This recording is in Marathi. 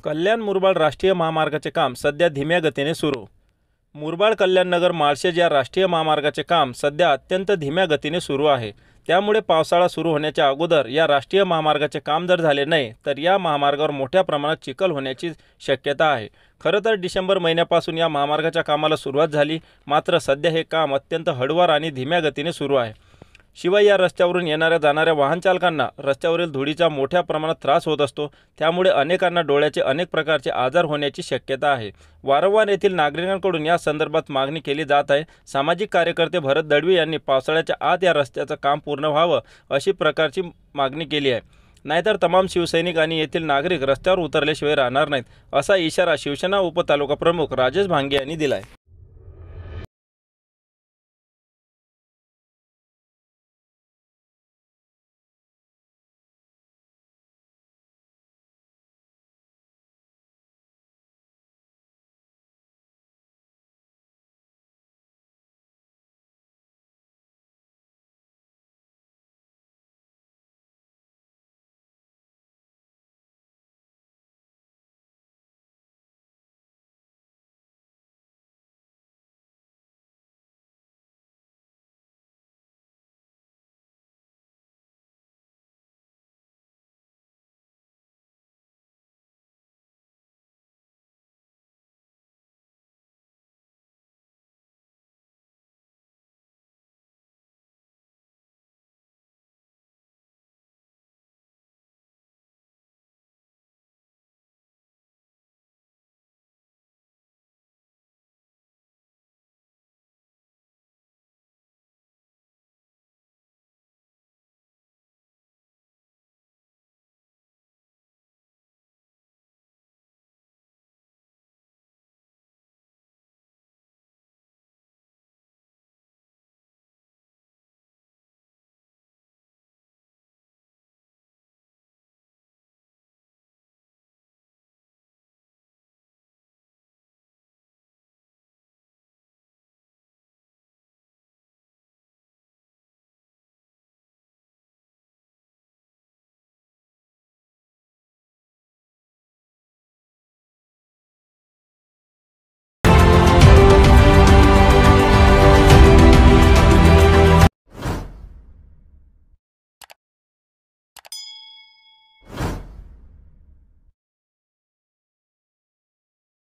कल्याण मुरबाड राष्ट्रीय महामार्गाचे काम सध्या धीम्या गतीने सुरू। मुरबाड कल्याण नगर माळशेज या राष्ट्रीय महामार्गाचे काम सध्या अत्यंत धीम्या गतीने सुरू आहे। त्यामुळे पावसाळा सुरू होण्याच्या अगोदर या राष्ट्रीय महामार्गाचे काम जर झाले नाही तर या महामार्गावर मोठ्या प्रमाणात चिखल होण्याची शक्यता आहे। खरं तर डिसेंबर महिन्यापासून या महामार्गाच्या कामाला सुरुवात झाली, मात्र सध्या हे काम अत्यंत हळूवार आणि धीम्या गतीने सुरू आहे। शिवाय या रस्त्यावरून येणाऱ्या जाणाऱ्या वाहन चालकांना रस्त्यावरील धुळीचा मोठ्या प्रमाणात त्रास होत असतो। त्यामुळे अनेकांना डोळ्याचे अनेक प्रकारचे आजार होण्याची शक्यता आहे। वारंवार येथील नागरिकांकडून या संदर्भात मागणी केली जात आहे। सामाजिक कार्यकर्ते भरत दळवी यांनी पावसाळ्याच्या आत या रस्त्याचं काम पूर्ण व्हावं अशी प्रकारची मागणी केली आहे, नाहीतर तमाम शिवसैनिक आणि येथील नागरिक रस्त्यावर उतरल्याशिवाय राहणार नाहीत, असा इशारा शिवसेना उपतालुका प्रमुख राजेश भांगे यांनी दिला आहे।